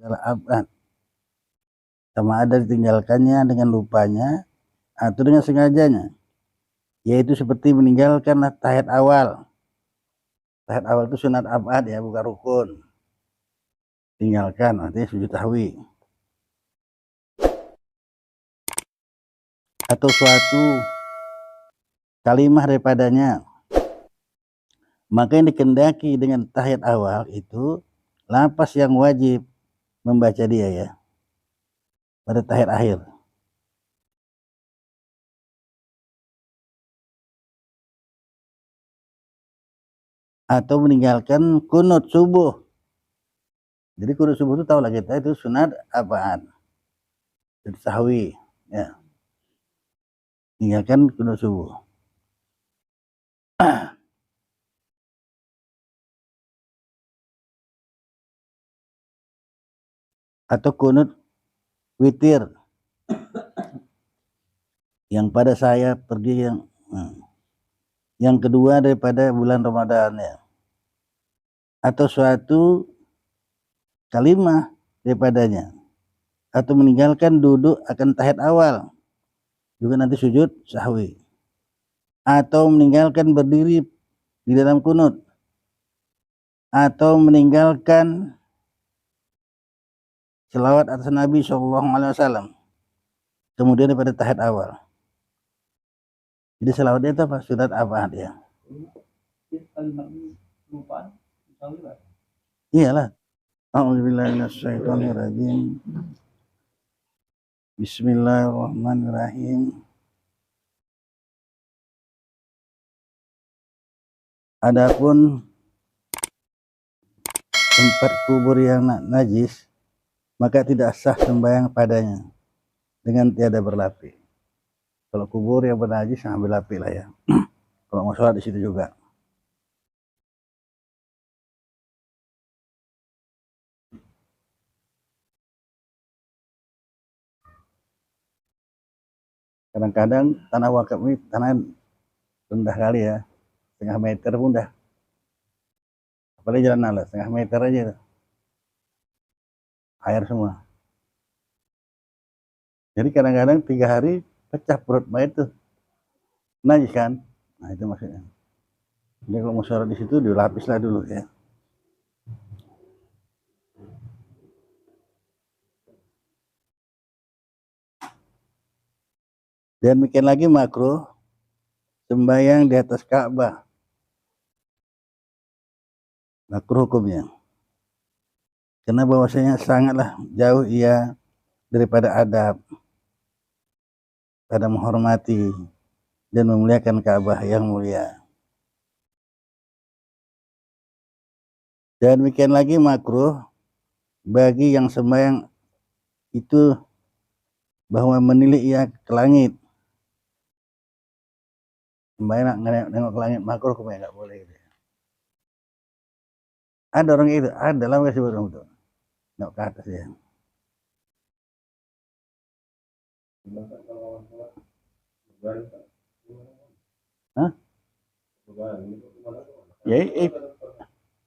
adalah abad, sama ada ditinggalkannya dengan lupanya atau dengan sengajanya, yaitu seperti meninggalkan tahiyat awal. Tahiyat awal itu sunat abad ya, bukan rukun. Tinggalkan artinya sujud sahwi. Atau suatu kalimah daripadanya, maka yang dikendaki dengan tahiyat awal itu lafaz yang wajib membaca dia ya pada tahiyat akhir. Atau meninggalkan kunut subuh. Jadi kunut subuh itu tahu lah kita itu sunat apaan? Sujud sahwi ya. Tinggalkan kunut subuh. Atau kunut witir yang pada saya pergi yang kedua daripada bulan Ramadan ya. Atau suatu kalimah daripadanya, atau meninggalkan duduk akan tahiyat awal juga nanti sujud sahwi, atau meninggalkan berdiri di dalam kunut, atau meninggalkan selawat atas Nabi SAW kemudian daripada tahiyat awal. Jadi selawatnya itu apa? Surat apa dia? Iyalah. A'udzubillahiminasyaitonirrajim. Bismillahirrahmanirrahim. Adapun tempat kubur yang najis, maka tidak sah sembahyang padanya dengan tiada berlapis. Kalau kubur yang bernajis ambil lapis lah ya. Kalau mau sholat di situ juga. Kadang-kadang tanah wakaf ini tanah rendah kali ya, setengah meter pun dah. Apalagi jalan alas, setengah meter aja itu. Air semua. Jadi kadang-kadang 3 hari pecah perut mayat tuh, najis kan? Nah itu maksudnya. Jadi kalau mau sholat di situ dilapislah dulu ya. Dan demikian lagi makruh sembahyang di atas Ka'bah. Makruh hukumnya. Karena bahwasanya sangatlah jauh ia daripada adab pada menghormati dan memuliakan Ka'bah yang mulia. Dan demikian lagi makruh bagi yang sembahyang itu bahwa menilik ia ke langit. Sembahyang nengok ke langit makruh hukumnya, nggak boleh. Ada orang itu, ada lah nggak sih orang itu, nengok ke atas ya. Hah?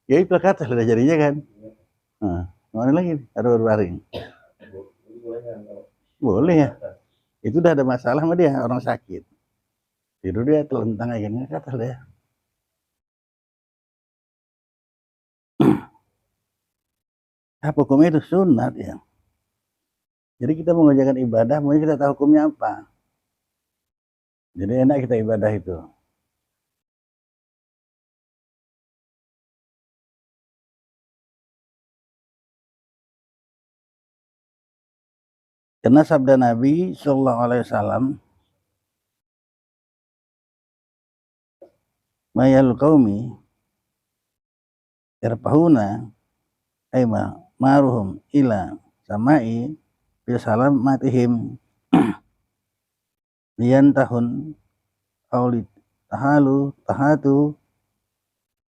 Ya itu ke atas sudah jadinya kan. Nah, mana lagi ada berbaring. Boleh ya. Itu udah ada masalah sama dia, orang sakit. Tidur dia telentang aja ke atas deh. Apa hukumnya itu sunat ya. Jadi kita mengerjakan ibadah, maunya kita tahu hukumnya apa. Jadi enak kita ibadah itu. Karena sabda Nabi Sallallahu Alaihi Wasallam, mayal qaumi yarfahuna aima maruhum ila samai bil salam matihim lian tahun aulid tahatu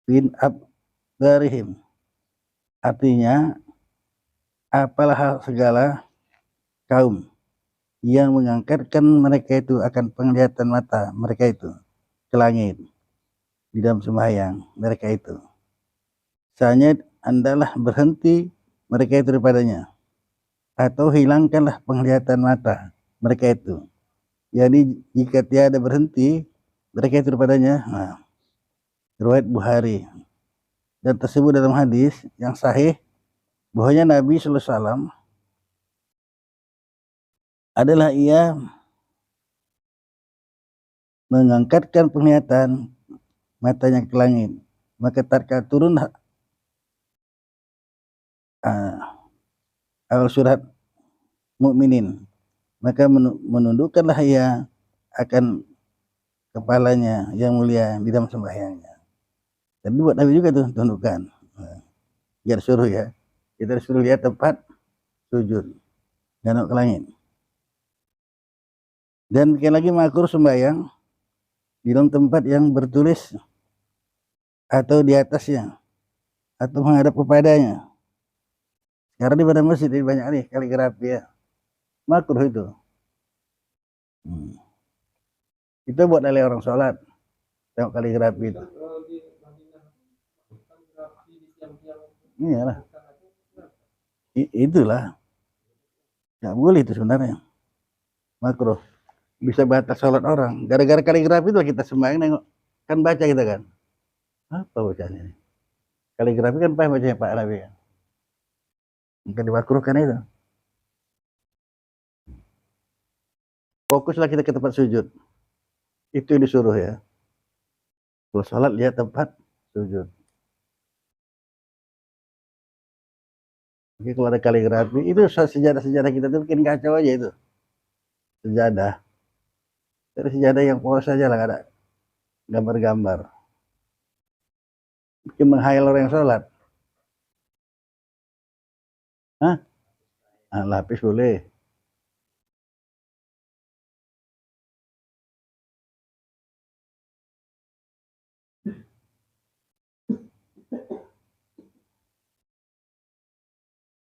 bin abdarihim. Artinya apalah hal segala kaum yang mengangkatkan mereka itu akan penglihatan mata mereka itu ke langit di dalam sembahyang mereka itu, misalnya andalah berhenti mereka itu daripadanya. atau hilangkanlah penglihatan mata mereka itu. Jadi jika tiada berhenti mereka itu padanya. Nah, riwayat Bukhari, dan tersebut dalam hadis yang sahih bahwanya Nabi sallallahu alaihi wasallam adalah ia mengangkatkan penglihatan matanya ke langit, maka tatkala turun awal surat Mukminin, maka menundukkanlah ia akan kepalanya yang mulia di dalam sembahyangnya. Dan buat Nabi juga tuh tundukkan. Biar suruh ya. Kita disuruh lihat tempat sujud, ngadep ke langit. Dan sekali lagi makruh sembahyang di dalam tempat yang bertulis atau di atasnya atau menghadap kepadanya. Karena di pada masjid ini banyak nih kaligrafi ya. Makruh itu. Itu buat oleh orang sholat. Tengok kaligrafi itu. Iyalah. Itulah. Nggak boleh itu sebenarnya. Makruh. Bisa batas sholat orang. Gara-gara kaligrafi itu kita sembahyang nengok. Kan baca kita kan. Apa bacanya ini? Kaligrafi kan paham bacanya Pak Arabi kan. Mungkin dimakruhkan itu. Fokuslah kita ke tempat sujud. Itu yang disuruh ya. Kalau sholat lihat tempat sujud. Oke, kalau ada kaligrafi itu sejarah-sejarah kita tuh bikin kacau aja itu. Sejadah. Dari sejadah yang polos aja lah, ada gambar-gambar. Bikin menghayal orang yang sholat. Hah? Lapis boleh.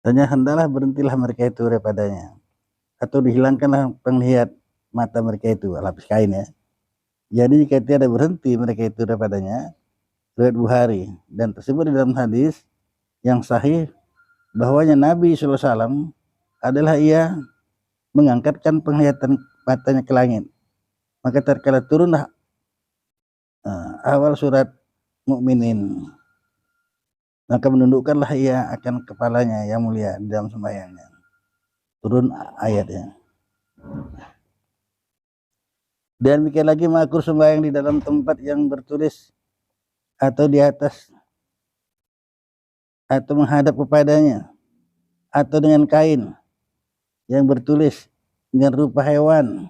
Tanya hendaklah berhentilah mereka itu daripadanya. Atau dihilangkanlah penglihat mata mereka itu, lapis kain ya. Jadi jika tiada berhenti mereka itu daripadanya, riwayat Bukhari, dan tersebut di dalam hadis yang sahih bahwanya Nabi sallallahu alaihi wasallam adalah ia mengangkatkan penglihatan matanya ke langit. Maka tatkala turunlah awal surat Mukminin, maka menundukkanlah ia akan kepalanya yang mulia di dalam sembahyangnya. Turun ayatnya. Dan bikin lagi makruh sembahyang di dalam tempat yang bertulis atau di atas atau menghadap kepadanya atau dengan kain yang bertulis dengan rupa hewan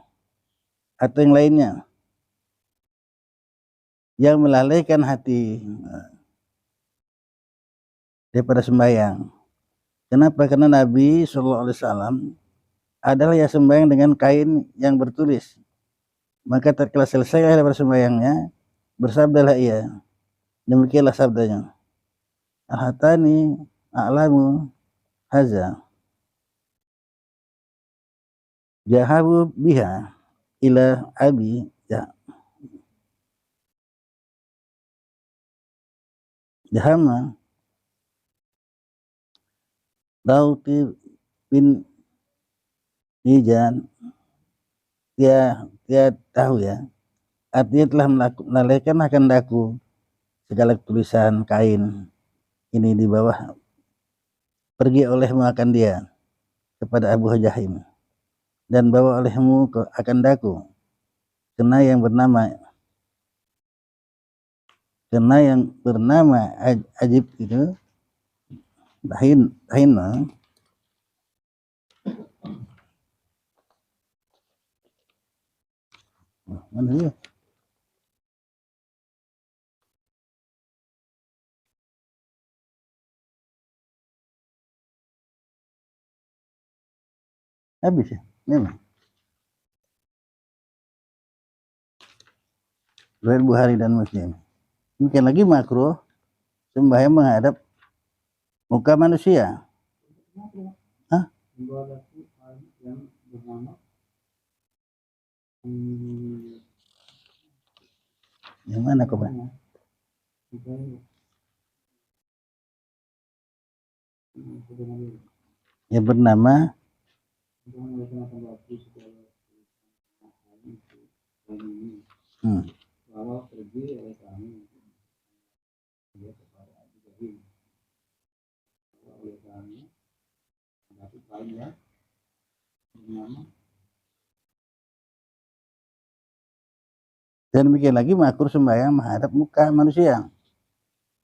atau yang lainnya yang melalaikan hati daripada sembahyang. Kenapa? Karena Nabi SAW adalah yang sembahyang dengan kain yang bertulis. Maka tatkala selesai daripada sembahyangnya, bersabdalah ia. Demikianlah sabdanya. Ahatani a'lamu haza. Jahabu biha ila abi Jahama Dauti bin Hijan. Dia tahu ya, artinya telah melalaikan akan daku segala tulisan kain ini di bawah, pergi olehmu akan dia kepada Abu Jahim, dan bawa olehmu akan daku kena yang bernama Ajib itu tahin mana dia? Habis ya, memang. Riwayat Bukhari dan Muslim. Mungkin lagi makruh sembahyang menghadap muka manusia. Hah? Yang mana kau? Yang bernama Hmm. Dan demikian lagi makruh sembahyang menghadap muka manusia,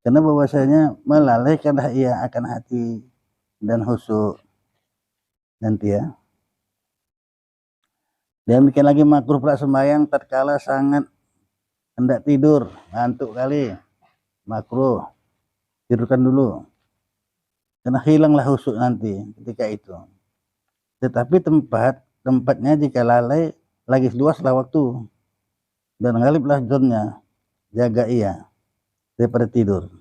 karena bahwasanya melalaikan ia akan hati dan khusyuk nanti ya. Dan demikian lagi makruh pula sembahyang tatkala sangat hendak tidur, ngantuk kali, makruh tidurkan dulu, karena hilanglah khusyuk nanti ketika itu. Tetapi tempatnya jika lalai lagi luaslah waktu dan ngaliplah zonnya, jaga ia daripada tidur,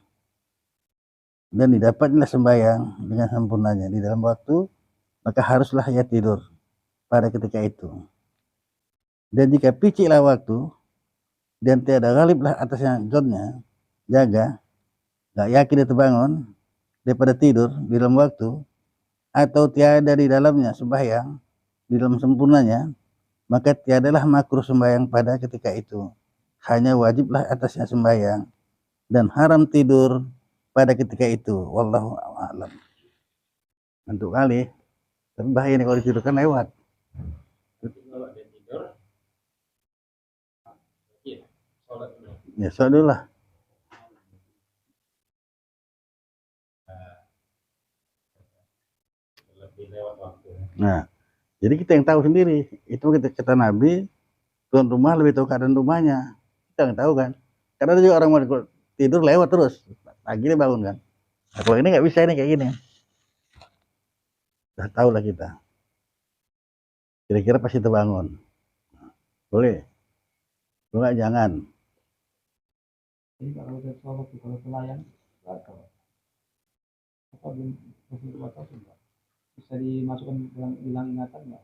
dan didapatlah sembahyang dengan sempurnanya di dalam waktu, maka haruslah ia tidur pada ketika itu. Dan jika piciklah waktu dan tiada galiblah atasnya zonnya, jaga, gak yakin dia terbangun daripada tidur di dalam waktu, atau tiada di dalamnya sembahyang di dalam sempurnanya, maka tiadalah makruh sembahyang pada ketika itu, hanya wajiblah atasnya sembahyang dan haram tidur pada ketika itu. Wallahu a'lam. Untuk kali, tapi bahaya nih kalau ditidurkan lewat. Ya sholat dulu lah. Nah, jadi kita yang tahu sendiri. Itu kata Nabi, tuan rumah lebih tahu keadaan rumahnya. Kita nggak tahu kan. Karena ada juga orang mau tidur lewat terus. Pagi dia bangun kan. Nah, kalau ini nggak bisa ini kayak gini. Udah tahu lah kita. Kira-kira pasti terbangun. Boleh. Kalau nggak jangan. Jadi kalau udah sholat kalau pelayan batal. Apa belum batal enggak? Bisa dimasukkan hilang ingatan nggak?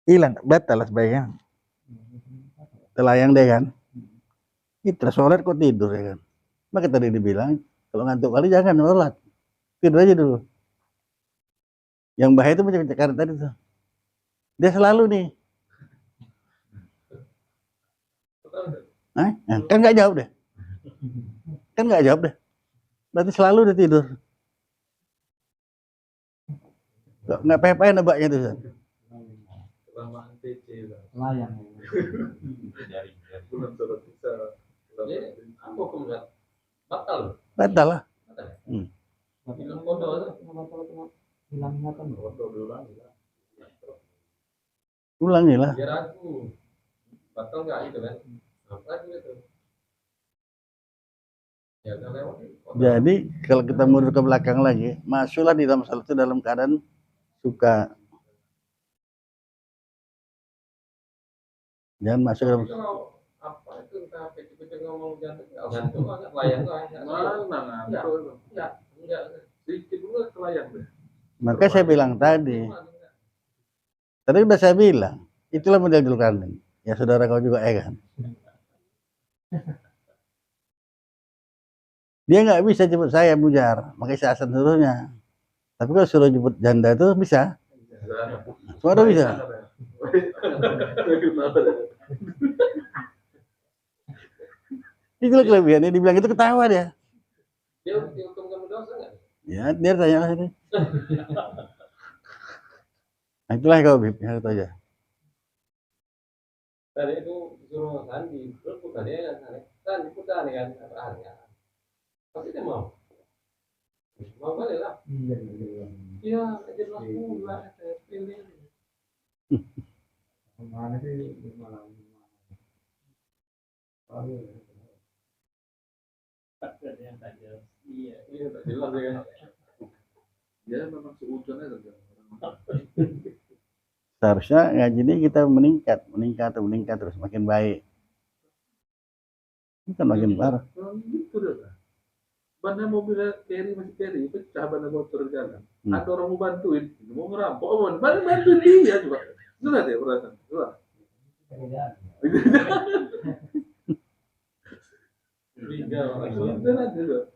Hilang, batal lah sebaiknya. Telayang deh kan. Itu sholat kok tidur ya kan. Maka tadi dibilang kalau ngantuk kali jangan sholat, tidur aja dulu. Yang bahaya itu macam cakaran tadi tuh. Dia selalu nih. Kan nggak jawab deh. Kan nggak jawab deh. Berarti selalu dia tidur. Nggak payah-payah nebaknya tuh. Layang. Batal lah. Hilang ingatan. Ulangi lah. Biar aku batal nggak itu kan? Apa gitu? Ya, jadi kalau kita mundur ke belakang lagi, masuklah di dalam salat itu dalam keadaan suka. Jangan masuk dalam. Apa itu kita pecah-pecah ngomong jantung agak layang enggak sedikit dulu layang deh. Maka saya bilang tadi udah saya bilang, itulah model Zulkarnain. Ya saudara kau juga kan. Dia nggak bisa jemput saya bujar, makanya saya asal suruhnya. Tapi kalau suruh jemput janda itu bisa. Semua udah bisa. Itulah kelebihannya, dibilang itu ketawa dia. Dia hukum kamu dosa nggak? Ya, dia tanya lah ini. Nah, itulah kau Bib, ya itu aja. Tadi itu suruh Sandi, terus putar dia Sandi putar nih kan arahnya. Pasti dia mau balik lah. Iya, jelas pula saya pilih. Mana sih malam. Iya, tak jelas ya. Ya memang seutuhnya saja. Seharusnya ngaji ini kita meningkat terus makin baik. Bukan makin parah. Gitu dah. Ban mobilnya masih carry, pecah ban motor jalan. Ada orang mau bantuin, mau ngerampok, ban bantuin dia coba. Sudah deh perasaan, sudah. Tiga orang. Sudah aja.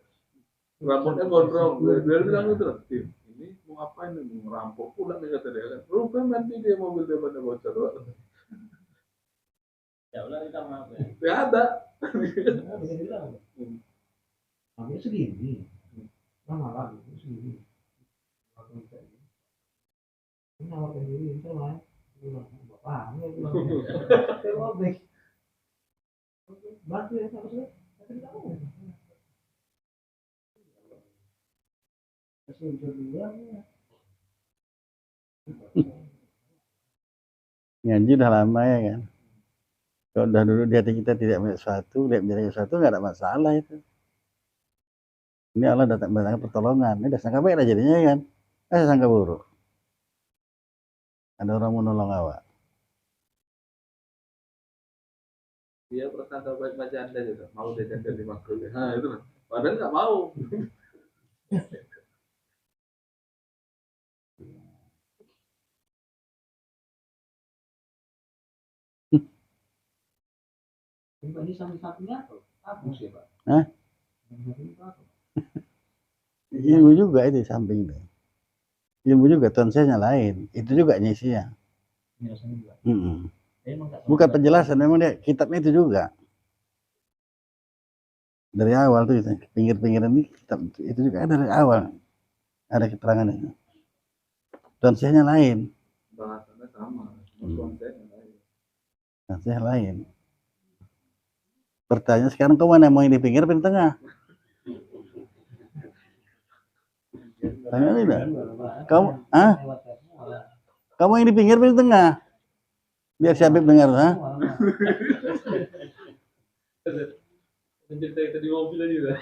Rambutnya gondrong, dia bilang gitu. Ini ini mau ngapain nih, mau ngerampok pula nih kata dia kan. Rupanya bantu dia mobil dia pada bocor. Ya udah kita maaf ya. Ya ada. Bisa bilang. Ambil segini. Lama segini. Ini nawarkan diri itu lah. Bapak, ini bantu ya harusnya. Tapi tahu. Kasih dua. Ngaji udah lama ya kan. Kalau udah dulu di hati kita tidak melihat sesuatu, lihat menjadi sesuatu nggak ada masalah itu. Ini Allah datang pertolongan. Ini udah sangka baik lah jadinya kan. Sangka buruk. Ada orang mau nolong awak. Dia prasangka baik baca Anda juga. Mau dia jaga di makhluk. Nah itu. Padahal nggak mau. Ini samping-sampingnya hapus ya Pak? Hah? Ilmu juga itu samping itu. Ilmu juga konsepnya lain. Itu juga nyisinya. Bukan penjelasan, memang dia kitabnya itu juga. Dari awal tuh itu, pinggir-pinggiran ini kitab itu juga ada dari awal. Ada keterangannya. Konsepnya lain. Bahasanya sama. Konsepnya lain. Konsepnya lain. Pertanyaan sekarang kau mana, mau yang di pinggir atau di tengah? Tanya tidak? Kamu yang di pinggir atau di tengah? Biar si Habib dengar, ha? Cerita itu di mobil aja juga.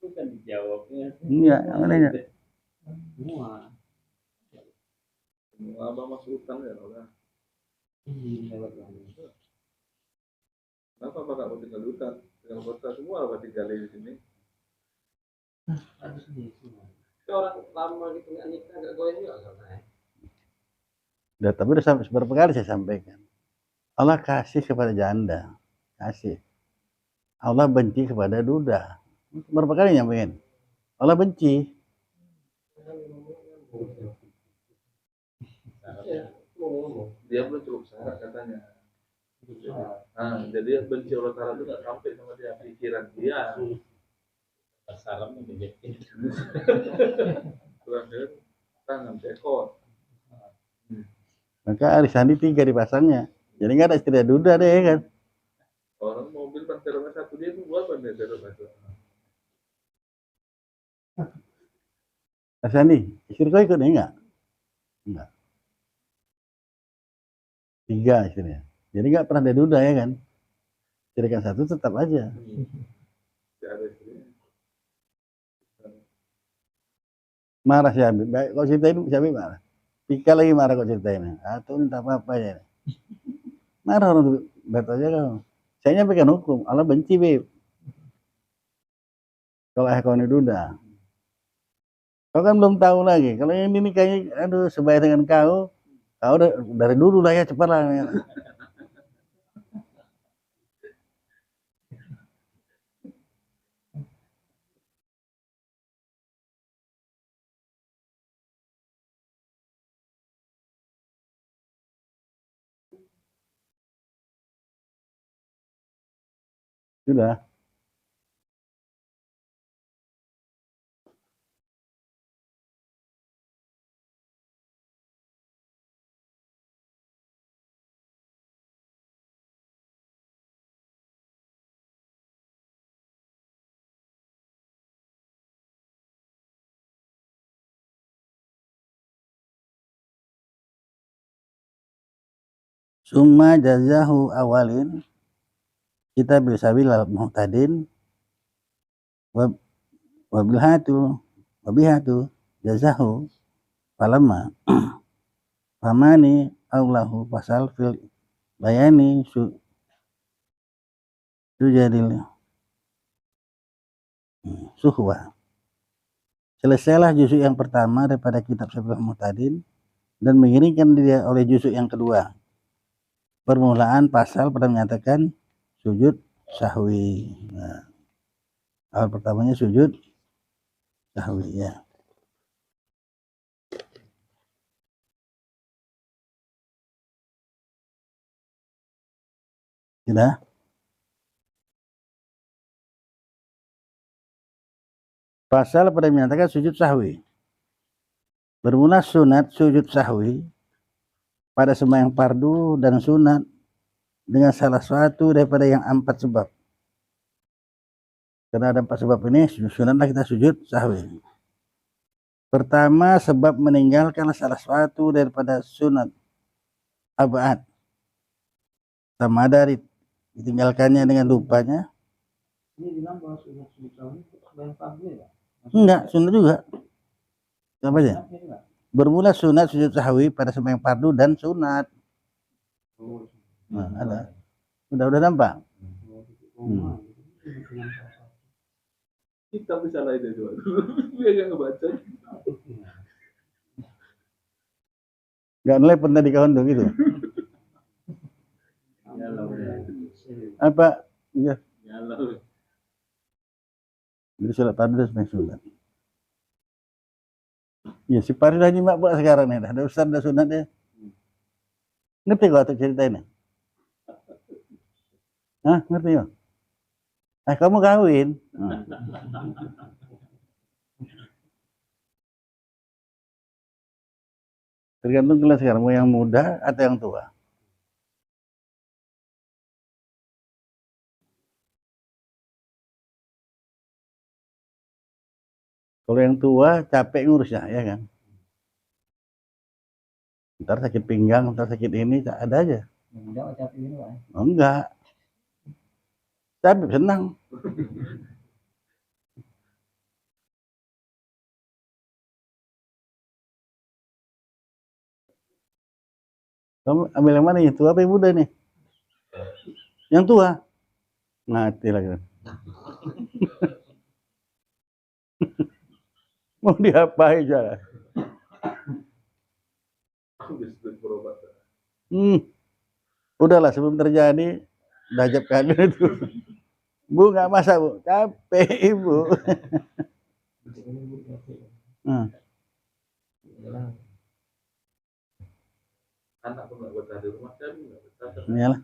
Bukan dijawabnya. Iya, namanya. Semua. Abang masuk hutan ya udah. Kenapa Pak mau tinggal di hutan? Tinggal kota semua apa tinggal di sini? Orang lama gitu nggak nikah nggak goyang juga kan? Udah, tapi udah sampai beberapa kali saya sampaikan. Allah kasih kepada janda, kasih. Allah benci kepada duda. Berapa kali nyampaikan? Allah benci. Dia belum cukup syarat katanya. Nah, jadi benci Allah Taala itu nggak sampai sama dia pikiran dia. Salam menjadi. Terakhir tangan ekor. Maka Arisandi 3 dipasangnya. Jadi nggak ada istilah duda deh kan. Orang mobil panternya satu dia itu buat panternya satu. Arisandi, istri kau ikut enggak? Enggak. 3 istrinya. Jadi nggak pernah ada duda ya kan. Jadikan satu tetap aja. Tidak ada istrinya. Marah si Habib. Kau ceritain si Habib marah. Pika lagi marah kau ceritain. Atau minta apa-apa ya. Marah orang tuh. Betul aja kau. Saya nyampaikan hukum. Allah benci Beb. Kalau kau ini duda. Kau kan belum tahu lagi. Kalau yang ini kayaknya aduh sebaya dengan kau udah dari dulu lah ya cepatlah. Ya. Sudah. Summa jazahu awalin kita bisa bilang muhtadin wabihatu jazahu falama famani Allahu pasal fil bayani sujadil suhwa. Selesailah juzuk yang pertama daripada kitab Sabilul Muhtadin dan mengiringkan dia oleh juzuk yang kedua. permulaan pasal pada menyatakan sujud sahwi. Nah, awal pertamanya sujud sahwi ya. Sudah? Pasal pada menyatakan sujud sahwi. Bermula sunat sujud sahwi pada sembahyang fardu dan sunat dengan salah satu daripada yang 4 sebab. Karena ada 4 sebab ini, sunatlah kita sujud sahwi. Pertama, sebab meninggalkan salah satu daripada sunat abad. Sama dari ditinggalkannya dengan lupanya. Ini bilang bahwa sunat sahwi itu sembahyang fardu ya? Enggak, sunat juga. Apa aja? Bermula sunat sujud sahwi pada sembahyang fardu dan sunat. Nah, ada. Udah nampak? Kita bisa lain aja. Dia nggak ngebaca. Nggak nilai pernah di kawan dong gitu. Apa? Iya. Jadi sholat fardu dan sembahyang sunat. Ya si Farid lagi mak buat sekarang nih, ada ustaz ada sunat ya. Ngerti kau tuh cerita ini? Hah, ngerti ya? Kamu kawin. Tergantung kelas sekarang, mau yang muda atau yang tua. Kalau yang tua capek ngurusnya, ya kan? Ntar sakit pinggang, ntar sakit ini, ada aja. Enggak, capek ini Pak. Oh, enggak. Capek, senang. Kamu ambil yang mana, yang tua apa yang muda nih? Yang tua. Ngati lagi. Mau diapain jalan? Udahlah sebelum terjadi dajab kalian itu. Bu nggak masak bu, capek ibu. Anak pun nggak betah di rumah kan, nggak betah. Iyalah.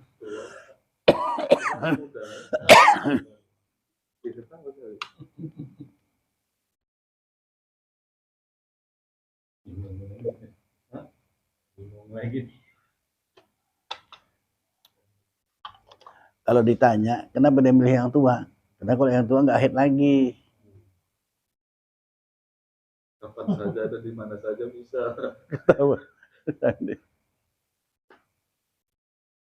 Kalau ditanya, kenapa dia milih yang tua? Karena kalau yang tua nggak haid lagi. Kapan saja dan di mana saja bisa.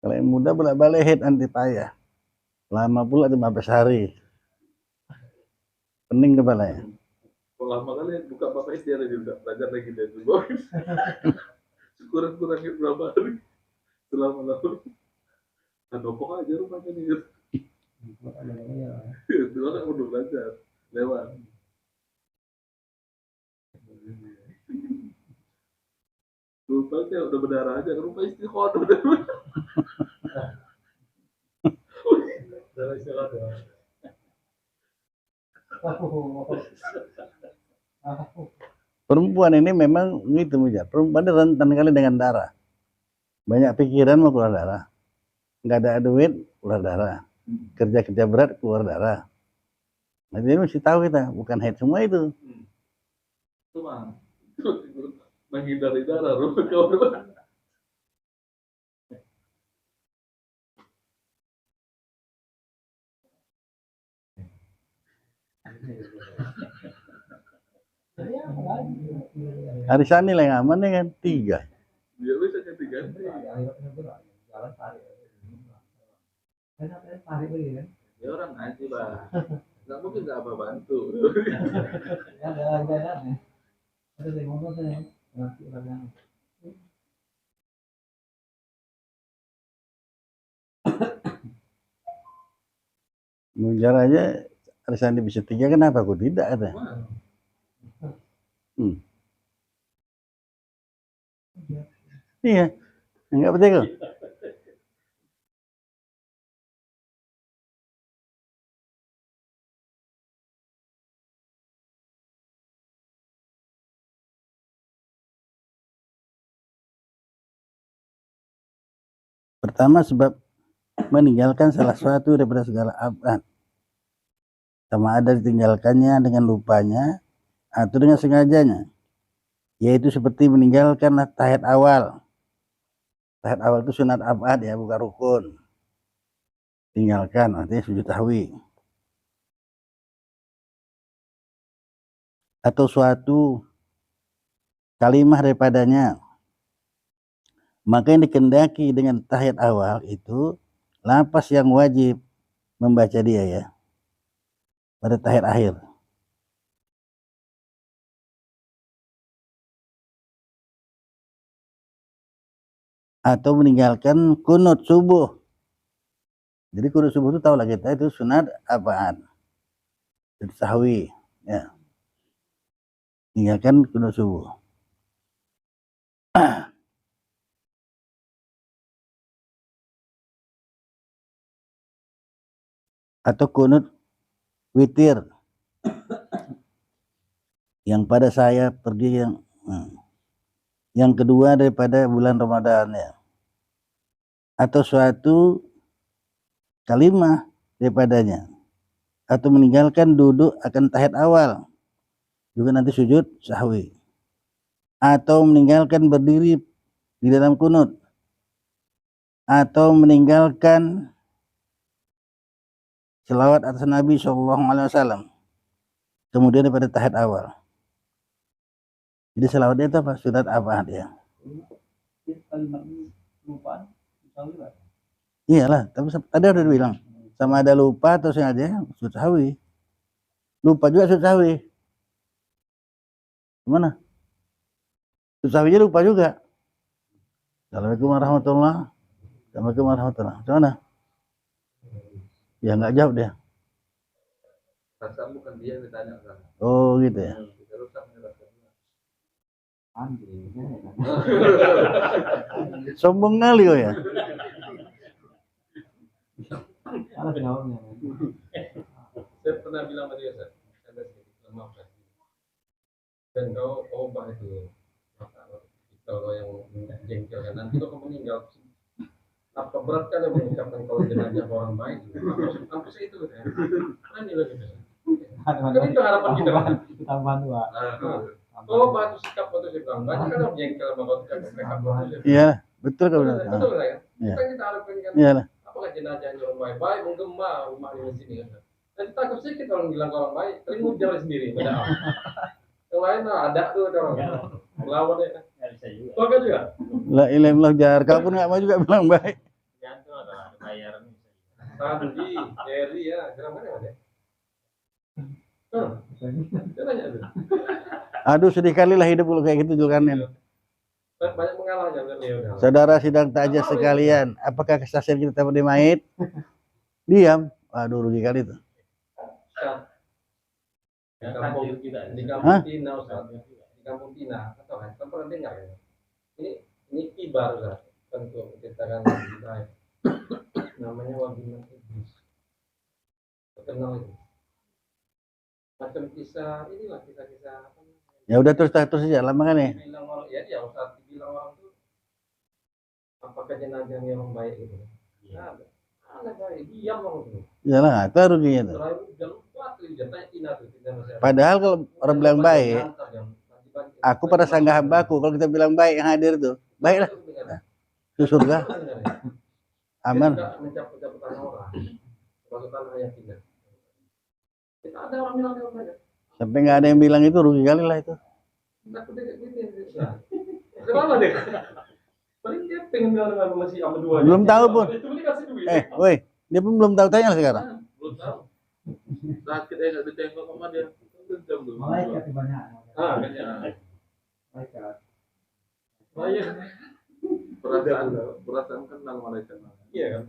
Kalau yang muda bolak-balik haid anti payah. Lama pula 15 hari. Pening kepalanya. Kalau lama kali buka bapak dia lagi udah belajar lagi dia dulu. Kurang-kurangnya berapa hari? Selama-lama. Nopok aja rumahnya nih. Dua kan udah belajar lewat. Lupa dia udah berdarah aja, rumah istri kotor deh. Darah istilah ya. Perempuan ini memang gitu aja. Perempuan ini rentan kali dengan darah. Banyak pikiran mau keluar darah. Nggak ada duit, keluar darah. Kerja-kerja berat, keluar darah. Nah, jadi mesti tahu kita, bukan haid semua itu. Itu mah menghindari darah, rumah. Arisan nilai yang aman ya kan? 3. Dia bisa ganti-ganti. Ya orang ngaji Bang. Nggak mungkin nggak apa bantu. Mujar aja arisan bisa 3, kenapa aku tidak ada? Iya, enggak betul. Pertama, sebab meninggalkan salah suatu daripada segala abad, sama ada ditinggalkannya dengan lupanya atau dengan sengajanya, yaitu seperti meninggalkan tahiyat awal. Tahiyat awal itu sunat abad ya, bukan rukun. Tinggalkan artinya sujud sahwi. Atau suatu kalimah daripadanya, maka yang dikendaki dengan tahiyat awal itu lafaz yang wajib membaca dia ya pada tahiyat akhir. Atau meninggalkan kunut subuh. Jadi kunut subuh itu tahu lah kita itu sunat apaan? Sujud sahwi ya. Tinggalkan kunut subuh. Atau kunut witir yang pada saya pergi yang kedua daripada bulan Ramadan ya. Atau suatu kalimah daripadanya, atau meninggalkan duduk akan tahiyat awal juga nanti sujud sahwi, atau meninggalkan berdiri di dalam kunut, atau meninggalkan selawat atas Nabi SAW kemudian daripada tahiyat awal. Jadi selawatnya itu apa? Sunat apa ya? Kalimat lupaan, misalnya. Iyalah, tapi tadi udah bilang sama ada lupa atau sengaja sujud sahwi. Lupa juga sujud sahwi. Gimana? Sujud sahwinya lupa juga. Assalamualaikum warahmatullahi wabarakatuh. Assalamualaikum warahmatullahi wabarakatuh. Gimana? Ya nggak jawab dia. Rasa bukan dia yang ditanya kan. Oh gitu ya. Terus menjelaskan. Sombong kali kok ya. Salah jawabnya. Saya pernah bilang sama dia, saya ada sedikit lemah dan kau ubah itu kalau yang jengkel kan nanti kau meninggal apa berat kan yang mengucapkan kalau jenazah orang baik kampus itu kan ini lagi kan itu harapan kita kan Tambahan dua. kalau batu sikap waktu saya bilang banyak kan orang jengkel sama batu sikap Iya betul kau bilang. betul kan Iya. kan kita harapkan kan Iyalah. apakah jenazahnya orang baik menggema rumah di sini kan nanti takut sedikit orang bilang orang baik telingut jalan sendiri padahal yang lain ada tuh orang melawan ya kau kan juga La ilaha illallah jar. Kau pun nggak mau juga bilang baik. Sandi, Jerry ya, kira mana ada? Dia nanya tuh. Aduh sedih kali lah hidup kalau kayak gitu Zulkarnain. Banyak mengalah aja beliau. Saudara sidang takjah sekalian, apakah kesaksian kita pada mayit? Diam. Aduh rugi kali itu. Di kampung Tina, Ustaz. Di kampung Tina, atau kan? Kan pernah dengar ya? Ini kibar Ustaz. Tentu menceritakan kita. Namanya Wabiman Iblis. Terkenal itu. Macam kisah inilah kisah-kisah apa? Ya udah terus aja lama kan ya. Dibilang orang ya dia Ustaz dibilang orang tuh apakah jenazahnya orang baik gitu. Nah, ada baik diam orang itu. Iyalah itu ruginya tuh. Padahal kalau orang bilang baik, aku pada sanggah hambaku kalau kita bilang baik yang hadir tuh, baiklah. Ke surga. Aman. Sampai nggak ada yang bilang itu rugi kali lah itu. Belum tahu pun. Woi, dia pun belum tahu tanya sekarang. Belum tahu. Sakit nggak ditengok sama dia. Malaikat banyak. Malaikat. Perasaan kenal malaikat. Iya kan.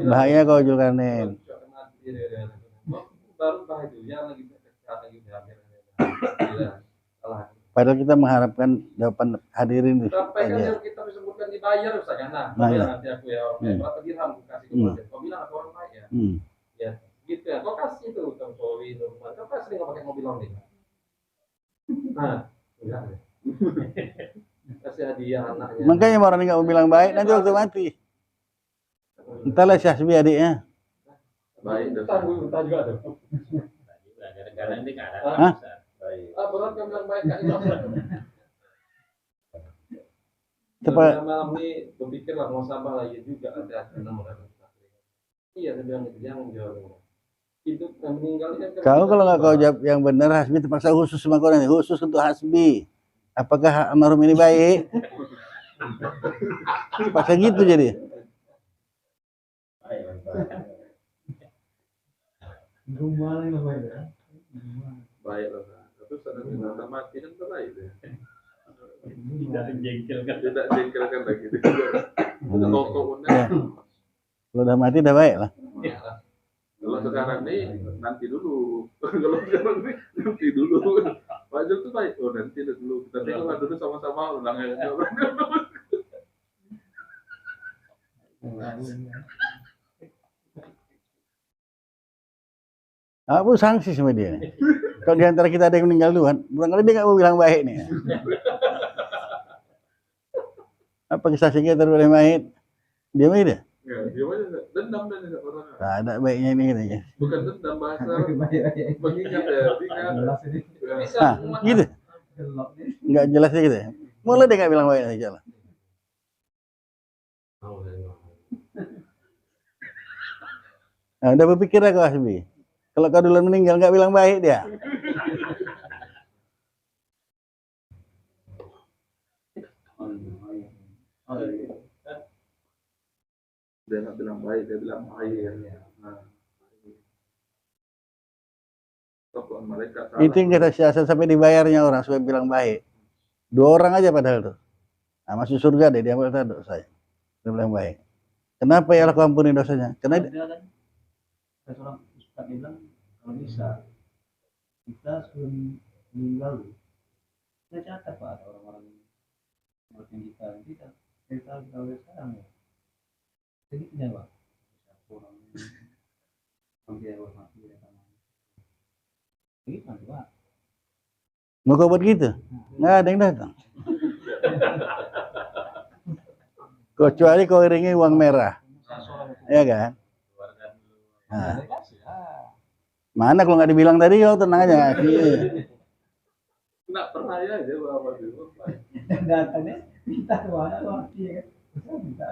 Bahaya kau Zulkarnain. Baru bahaya itu yang lagi Padahal kita mengharapkan jawaban hadirin itu. Sampai kan kita disebutkan dibayar Ustaz kan. Nah, nanti aku ya berapa dirham kasih ke kau bilang aku orang baik ya. Ya, gitu ya. Kau kasih itu Kang Sowi normal. Kau kasih enggak pakai mobil only. Nah, enggak. kasih hadiah anaknya. Makanya orang nggak mau bilang baik nanti waktu mati. Entahlah si Hasbi adiknya. Baik, Tanggung kita juga tuh. Gara-gara ini nggak ada. Hah? Baik. Berat kan bilang baik kan. Cepat. Malam ini berpikir lah mau sabar lagi juga ada nomor. Iya, saya bilang itu jangan jawab. Itu yang meninggal kan. Kau kalau nggak kau jawab yang benar, Hasbi terpaksa khusus sama kau nanti, khusus untuk Hasbi. Apakah almarhum ini baik? Terpaksa gitu jadi. Rumah ini baik ya. baik lah. Tapi saat kita mati kan baik deh. Tidak menjengkelkan. Tidak jengkelkan lagi. Pokoknya Ya. Kalau udah mati udah baik lah. kalau sekarang nih nanti dulu. Kalau sekarang nih nanti dulu. Wajar tuh baik. Oh nanti dulu. Tapi kalau dulu sama-sama ulang ya. Aku sanksi sama dia. Kalau di antara kita ada yang meninggal duluan, barangkali dia nggak mau bilang baik nih. Apa kisah kita boleh main? Dia main dia? Ya, dia aja dendam dan tidak orang. Nah, ada baiknya ini katanya. Bukan dendam bahasa mengingat ya, ingat. Jelas ini. Bisa. Ah, gitu. Gelap nih. Nggak jelas ya gitu. Mulai dia nggak bilang baik aja lah. Nah, udah berpikir aku Hasbi. Kalau kau duluan meninggal nggak bilang baik dia. Dia nggak bilang baik, dia bilang baik. Nah, tokoh mereka salah. Itu yang kita siasat sampai dibayarnya orang supaya bilang baik. 2 orang aja padahal tuh. Nah, masuk surga deh dia ambil dosa saya. Dia bilang baik. Kenapa ya aku ampuni dosanya? Karena Ada kan ada seorang ustaz bilang kalau bisa kita sebelum meninggal kita catat pak ada orang-orang yang kita udah sekarang ya segitunya pak orang dia hormati dia sama begitu nanti pak mau kau buat gitu? Nggak ada yang datang. Kecuali kau iringi uang merah, ya kan? Nah, mana kalau nggak dibilang tadi kau tenang aja. Nggak pernah ya dia bawa dulu. datanya minta kemana pak iya kan minta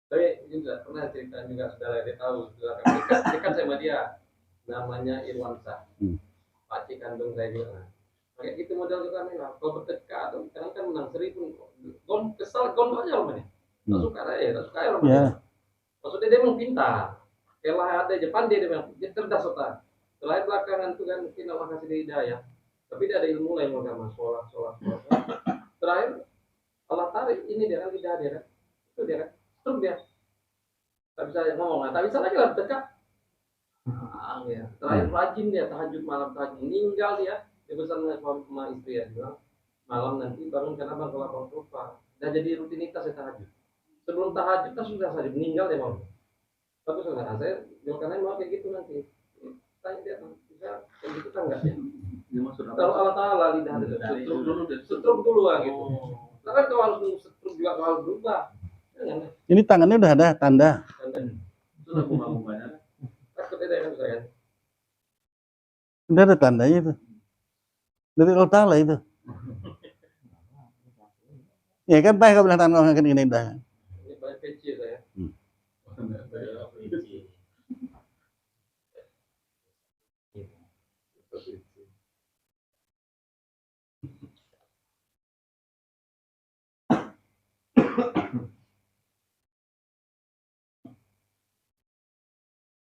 Tapi juga pernah cerita juga saudara dia tahu saudara dekat sama dia namanya Irwansyah. Pakcik kandung saya juga. Kayak gitu modal juga nih lah. Kalau bertekad, kadang kan menang 1000. Gon kesal gon aja loh nih. Tak suka ya loh. Maksudnya dia memang pintar. Kalau ada aja pandai dia memang dia cerdas otak. Selain belakangan tuh kan mungkin Allah kasih dia hidayah. Tapi dia ada ilmu lain agama, sholat. Terakhir Allah tarik ini dia kan lidah dia kan. Itu dia kan. Terus dia. Tak bisa ngomong, tak bisa lagi lah bertekad. Ya. Terakhir rajin dia tahajud malam tahajud meninggal dia pesan sama istri ya bilang malam nanti bangunkan abang kalau abang lupa dan jadi rutinitas ya tahajud sebelum tahajud kan sudah saja meninggal ya bang tapi sekarang saya bilang mau kayak gitu nanti tanya dia bisa kayak gitu kan enggak ya Dia maksud apa? kalau Allah Taala lidah ada setruk dulu lah gitu karena kau harus setruk juga kau harus berubah jangan Ini tangannya udah ada tanda. Sudah bunga-bunganya. takut ada kan saya Udah ada tandanya itu. Dari Allah Ta'ala itu. Ya kan baik kau bilang tangan orang kan ini dah. ini banyak kecil saya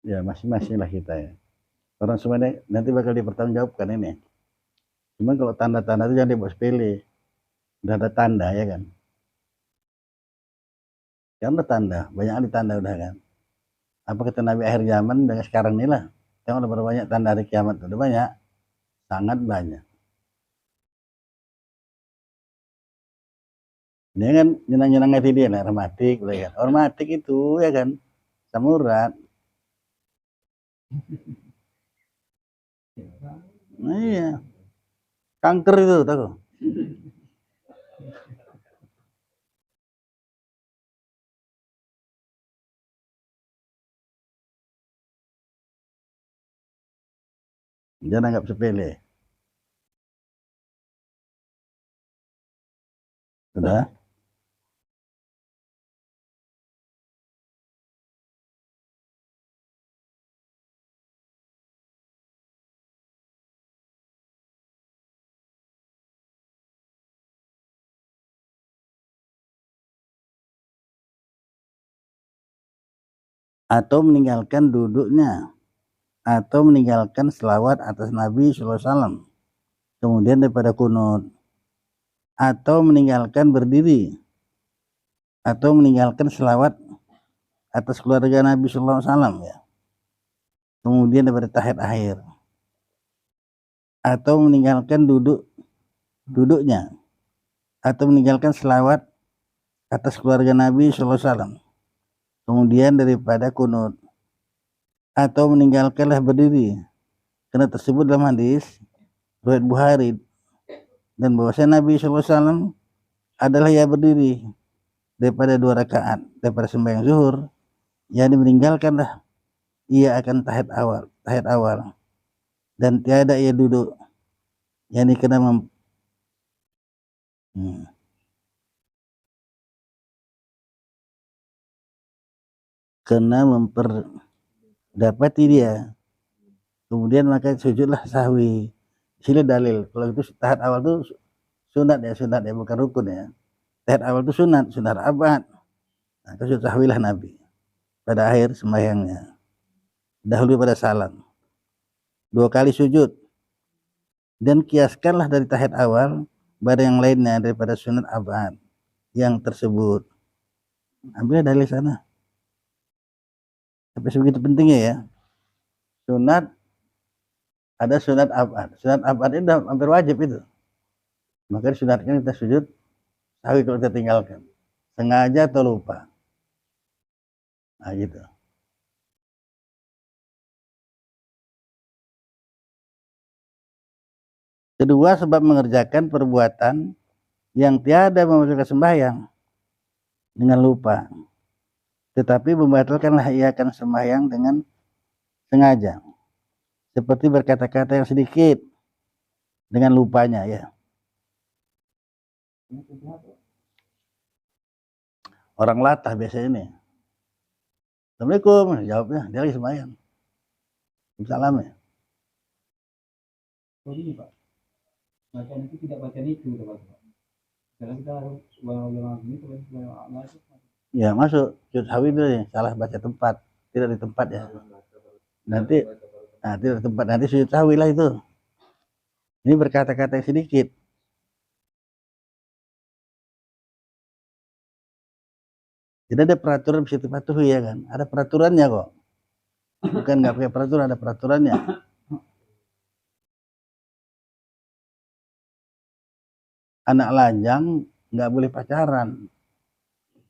Ya masing-masing lah kita ya. Orang semuanya nanti bakal dipertanggungjawabkan ini. Cuman kalau tanda-tanda itu jangan dibuat sepele. Udah ada tanda ya kan. Ya udah tanda, banyak kali tanda udah kan. Apa kata Nabi akhir zaman dengan sekarang ini lah. Yang udah berapa banyak tanda hari kiamat udah banyak. Sangat banyak. Dia kan nyenang-nyenang hati dia lah, rematik, kan. Rematik itu ya kan, samurat. Nah, iya. Kanker itu, tahu? Jangan anggap sepele. Sudah? Atau meninggalkan duduknya, atau meninggalkan selawat atas Nabi SAW, kemudian daripada kunut, atau meninggalkan berdiri, atau meninggalkan selawat atas keluarga Nabi SAW, ya, kemudian daripada tahiyat akhir, atau meninggalkan duduknya, atau meninggalkan selawat atas keluarga Nabi SAW, kemudian daripada kunut, atau meninggalkanlah berdiri, karena tersebut dalam hadis riwayat Bukhari, dan bahwasanya Nabi SAW adalah ia berdiri daripada 2 rakaat daripada sembahyang zuhur, yang meninggalkanlah ia akan tahiyat awal, dan tiada ia duduk, yang kena memperdapati dia, kemudian maka sujudlah sahwi. Sila dalil kalau itu tahiyat awal itu sunat ya, bukan rukun ya. Tahiyat awal itu sunat abad. Nah, sujud sahwilah Nabi pada akhir sembahyangnya, dahulu pada salam 2 kali sujud, dan kiaskanlah dari tahiyat awal pada yang lainnya daripada sunat abad yang tersebut. Ambil dalil sana. Tapi sebegitu pentingnya ya. Sunat, ada sunat abad. Sunat abad itu udah hampir wajib itu. Maka disunatkan kita sujud sahwi kalau kita tinggalkan, sengaja atau lupa. Nah gitu. Kedua, sebab mengerjakan perbuatan yang tiada membatalkan sembahyang dengan lupa, tetapi membatalkanlah ia akan sembahyang dengan sengaja, seperti berkata-kata yang sedikit dengan lupanya ya. Orang latah biasanya ini, Assalamualaikum, jawabnya dia lagi sembahyang. Salam ya. Oh ini Pak, bacaan itu tidak bacaan itu Pak. Karena kita harus ulang ini terus masuk. Ya masuk, sujud sahwi itu nih, salah baca tempat, tidak di tempat ya. Nanti, tidak di tempat, nanti sujud sahwi lah itu. Ini berkata-kata yang sedikit. Jadi ada peraturan bisa dipatuhi ya kan, ada peraturannya kok. Bukan nggak pakai peraturan, ada peraturannya. Anak lajang nggak boleh pacaran.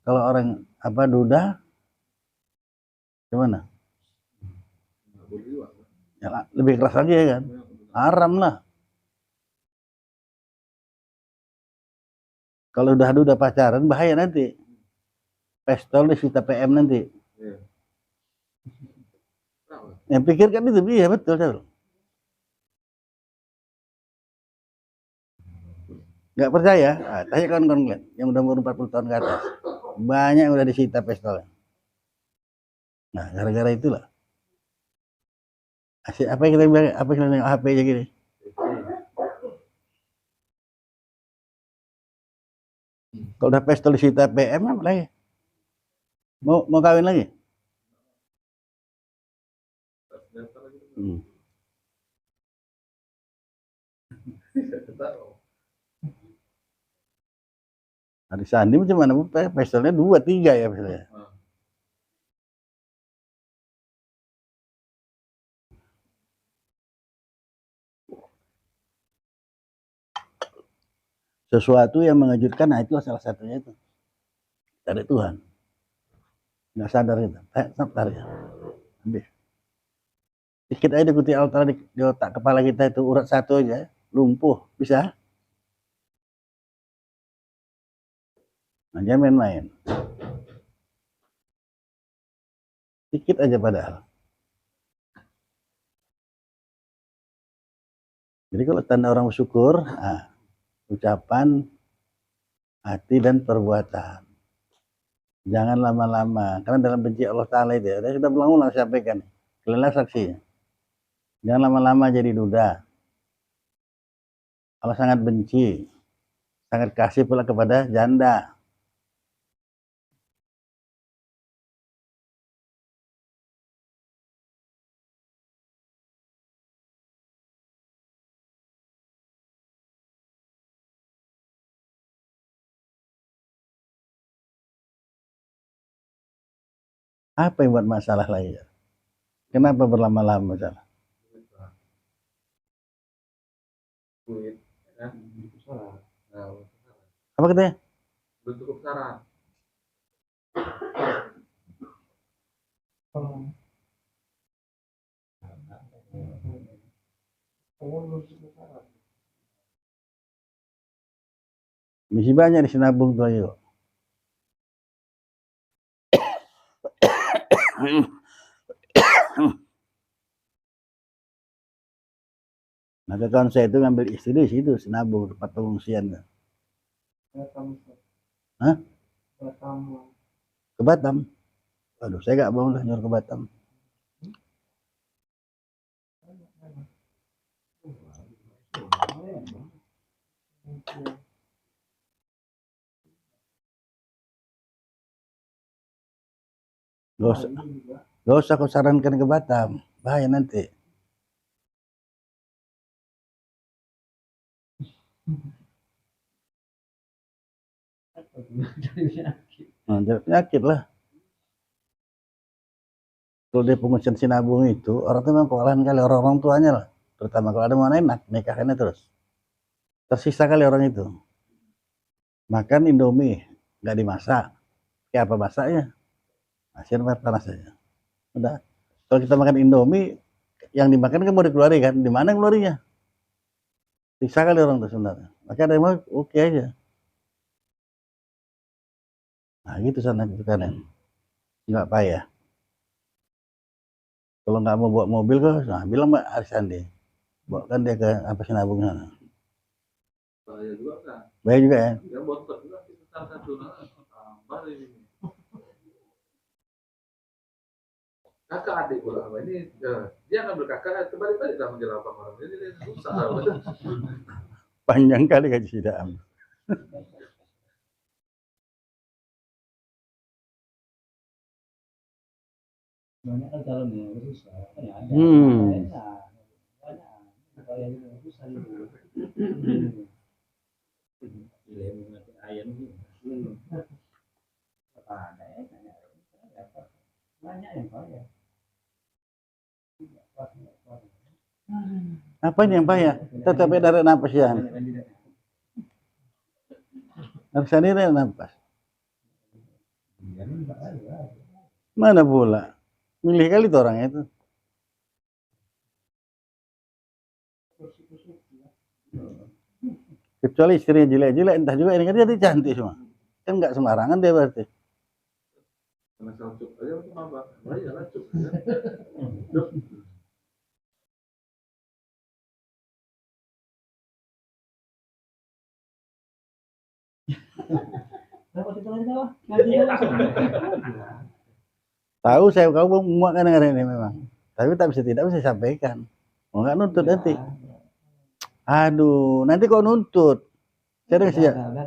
Kalau orang duda, gimana? Ya, lebih keras lagi ya kan, haram lah. Kalau udah duda pacaran bahaya nanti. Pistol disita PM nanti. Yang pikirkan itu iya betul. Nggak percaya? Tanya kawan-kawan yang udah umur 40 tahun ke atas. Banyak yang udah disita pistolnya. Nah, gara-gara itulah. Apa yang kita bilang, apa yang kita bilang HP aja gini. Kalau udah pistol disita PM apa lagi? Mau kawin lagi? Hari Sandi macam mana? Pistolnya 2, 3 ya misalnya. Sesuatu yang mengejutkan, nah itu salah satunya itu dari Tuhan. Nggak sadar kita, sadar ya. Ambil. Dikit aja diikuti Allah di otak kepala kita itu urat 1 aja, lumpuh, bisa? Nah, jangan main-main. Sedikit aja padahal. Jadi kalau tanda orang bersyukur, ucapan, hati, dan perbuatan. Jangan lama-lama, karena dalam benci Allah Ta'ala itu, saya sudah berulang-ulang sampaikan, kalian saksinya. Jangan lama-lama jadi duda. Allah sangat benci, sangat kasih pula kepada janda. Apa yang buat masalah lagi? Kenapa berlama-lama masalah? Duit, ya. Apa katanya? Belum cukup syarat. Misi banyak di sinabung tuh ayo. Maka kawan saya itu ngambil istri di situ sinabung tempat pengungsian. Hah? Ke Batam. Aduh, saya nggak mau lah nyuruh ke Batam. Gak usah aku sarankan ke Batam, bahaya nanti. Nah, jadi penyakit lah. Kalau dia pengungsian sinabung itu, orang itu memang kewalahan kali orang-orang tuanya lah. Terutama kalau ada mana enak, nikahannya terus. Tersisa kali orang itu. Makan Indomie, nggak dimasak. Kayak apa masaknya? Masih panas saja. Udah. Kalau kita makan Indomie, yang dimakan kan mau dikeluarin kan? Di mana keluarinya? Sisa kali orang itu sebenarnya. Maka ada yang mau oke aja. Nah gitu sana gitu kan. Nggak payah. Kalau nggak mau bawa mobil kok, nah bilang Mbak Arisandi, bawa kan dia ke apa sinabung sana. Bahaya juga kan. Bahaya juga ya. Ya bontot juga kita salah satu tambah ini. Kakak adik pula apa ini dia ngambil kakak kembali-balik lah menjelang orang ini susah. Panjang kali gaji sidang. Banyak kan calonnya susah. Ya, ada. Banyak susah gitu. Ayam Banyak yang kaya. Apa ini yang payah? Tetap dari nafas ya. Arisandi dari nafas. Mana pula? Milih kali tuh orangnya itu. Kecuali istrinya jelek-jelek, entah juga ini kan dia cantik semua. Kan nggak sembarangan dia berarti. Karena cuk aja apa? Bahaya lah cuk. Tahu saya kau muak kan dengan ini memang. Tapi tak bisa tidak bisa sampaikan. Mau nggak nuntut nanti. Aduh, nanti kau nuntut. Saya udah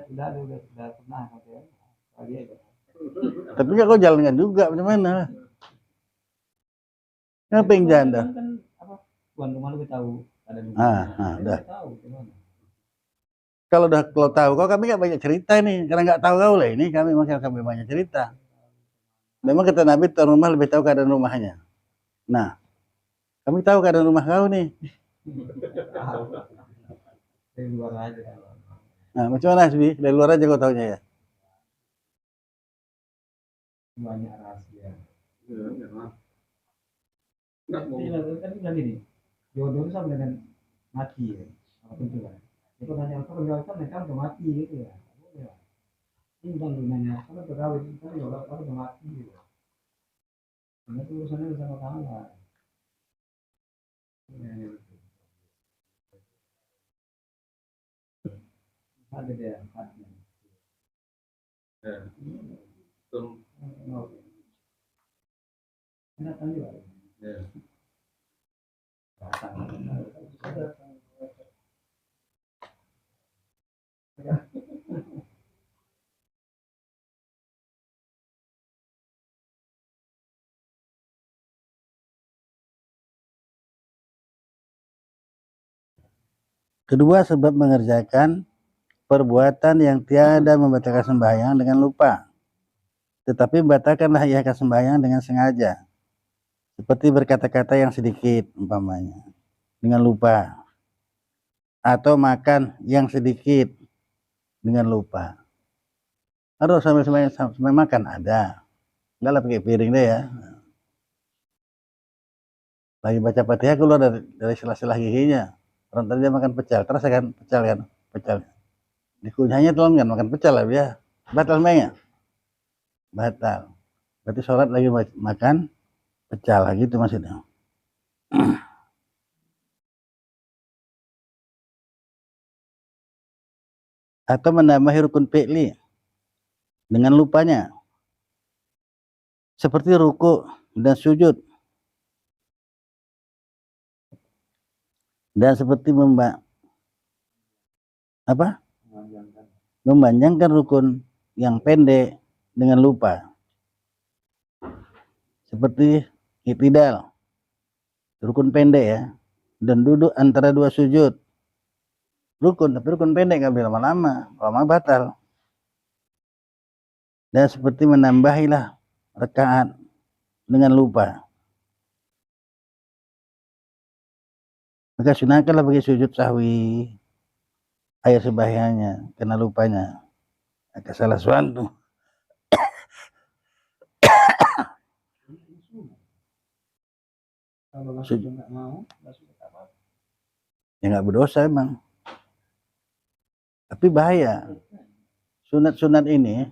pernah katanya. Tapi nggak kau jalankan juga, bagaimana? Ngapa yang janda? Tuan rumah lebih tahu ada di udah. Kalau tahu kau kami nggak banyak cerita nih, karena nggak tahu kau lah ini kami banyak cerita. Memang kata Nabi tuan rumah lebih tahu keadaan rumahnya. Nah, kami tahu keadaan rumah kau nih. Dari luar aja. Nah, macam mana Hasbi? Dari luar aja kau taunya ya? Banyak rahasia. Nggak mau. Kan bilang gini, jodoh itu sama dengan mati ya. Itu kan. Itu nanya kalau jual kan udah mati gitu ya. Ini kan nanya kalau pegawai kan ya udah mati gitu. Karena itu urusannya sama kamu. Ada dia, ada. Ya. Betul. Enak kan juga. Ya. Kedua, sebab mengerjakan perbuatan yang tiada membatalkan sembahyang dengan lupa, tetapi membatalkanlah ia akan sembahyang dengan sengaja, seperti berkata-kata yang sedikit umpamanya dengan lupa, atau makan yang sedikit dengan lupa. Harus sampai makan ada, enggak lah pakai piring deh ya. Lagi baca Fatihah keluar dari sela-sela giginya. Orang tadi dia makan pecel, terasa kan pecel. Dikunyahnya tuh kan makan pecel lah dia. Batal semuanya. Batal. Berarti sholat lagi makan pecel lagi itu maksudnya. Atau menambah rukun fi'li dengan lupanya. Seperti ruku dan sujud. Dan seperti memanjangkan rukun yang pendek dengan lupa, seperti i'tidal, rukun pendek ya, dan duduk antara dua sujud, rukun tapi rukun pendek, nggak boleh lama batal. Dan seperti menambahilah rakaat dengan lupa, maka sunahkanlah bagi sujud sahwi ayat sembahyangnya karena lupanya agak salah suatu. Kalau langsung nggak mau, langsung apa? Ya nggak berdosa emang, tapi bahaya. Sunat-sunat ini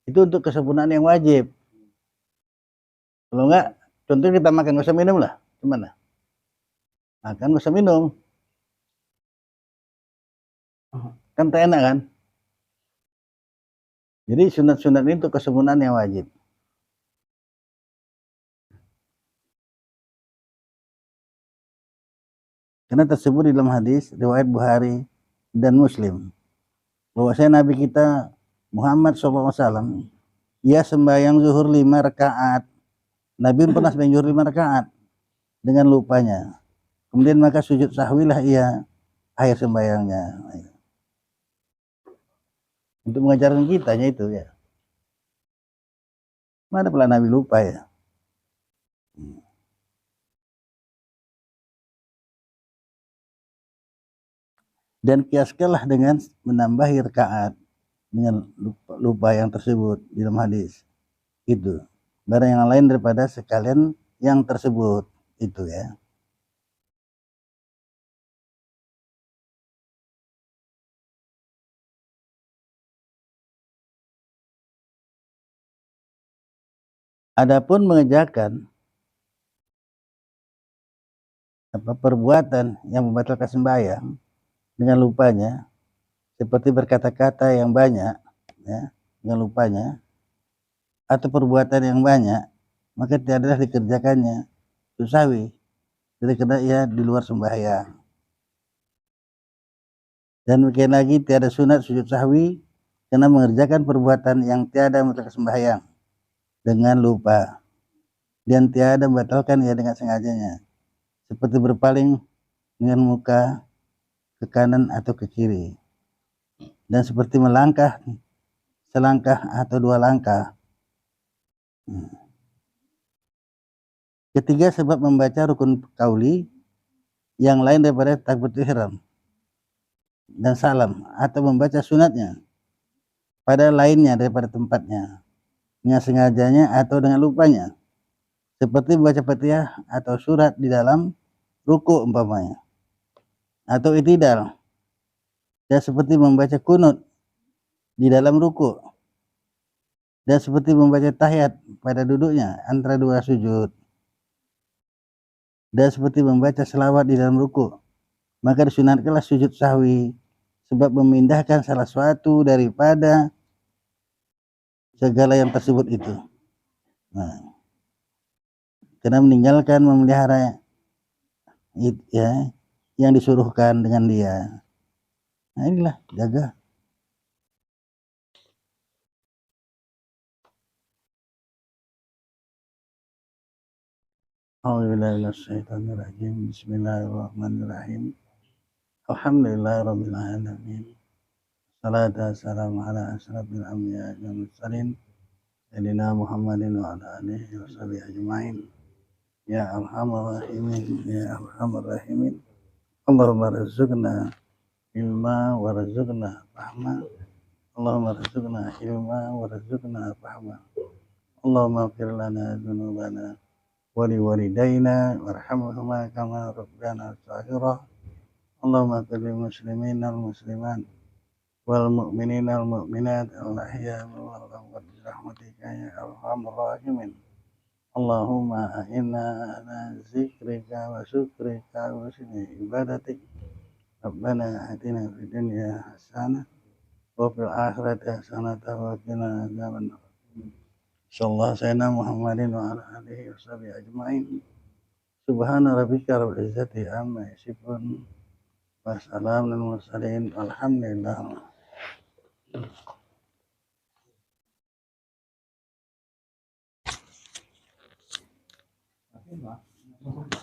itu untuk kesempurnaan yang wajib. Kalau enggak, contohnya kita makan nggak usah minum lah, gimana? Makan nggak usah minum, kan tak enak kan? Jadi sunat-sunat ini untuk kesempurnaan yang wajib. Karena tersebut di dalam hadis riwayat Bukhari dan Muslim, bahwasanya Nabi kita Muhammad SAW, ia sembahyang zuhur 5 rakaat. Nabi pernah sembahyang zuhur 5 rakaat dengan lupanya. Kemudian maka sujud sahwilah ia akhir sembahyangnya. Untuk mengajarkan kitanya itu ya. Mana pula Nabi lupa ya. Dan kiaskanlah dengan menambahi rakaat dengan lupa yang tersebut di dalam hadis itu, barang yang lain daripada sekalian yang tersebut itu ya. Adapun mengerjakan perbuatan yang membatalkan sembahyang dengan lupanya, seperti berkata-kata yang banyak ya, dengan lupanya, atau perbuatan yang banyak, maka tiadalah dikerjakannya sahwi, jadi karena ia di luar sembahyang. Dan demikian lagi tiada sunat sujud sahwi karena mengerjakan perbuatan yang tiada membatalkan sembahyang dengan lupa, dan tiada membatalkan ia dengan sengajanya, seperti berpaling dengan muka ke kanan atau ke kiri, dan seperti melangkah selangkah atau 2 langkah. Ketiga, sebab membaca rukun qauli yang lain daripada takbiratul ihram dan salam, atau membaca sunatnya pada lainnya daripada tempatnya dengan sengajanya atau dengan lupanya, seperti membaca Fatihah atau surat di dalam ruku umpamanya. atau i'tidal. Dan seperti membaca kunut di dalam ruku. Dan seperti membaca tahiyat pada duduknya antara dua sujud. Dan seperti membaca selawat di dalam ruku. Maka disunatkanlah sujud sahwi, sebab memindahkan salah suatu daripada segala yang tersebut itu. Nah, karena meninggalkan memelihara ya, yang disuruhkan dengan dia. Nah, inilah jaga. A'udzubillahiminasyaitonirrajim. Bismillahirrahmanirrahim. Alhamdulillahirabbil alamin. Salatu wassalamu ala asyrafil anbiya'i wal mursalin sayyidina Muhammadin wa ala alihi washabihi ajmain. Ya arhamar rahimin, ya arhamar rahimin. Allahumma rzuqna ilma warzuqna fahma. Allahumma rzuqna ilma warzuqna fahma. Allahumma ighfir lana dzunubana wa liwalidayna warhamhuma kama rabbana shaghira. Allahumma ighfir lil muslimina wal muslimat wal mu'minina wal mu'minat al ahya'i wal amwat bi rahmatika ya arhamar rahimin. Allahumma a'inna ala zikrika wa syukrika wa husni ibadatik. Rabbana atina fid dunya hasanah wa fil akhirati hasanah wa qina adzabannar. Sallallahu sayyidina Muhammadin wa ala alihi washabihi ajmain. Subhana rabbika rabbil izzati amma yasifun wa salamun alal mursalin walhamdulillah. Oke, Pak.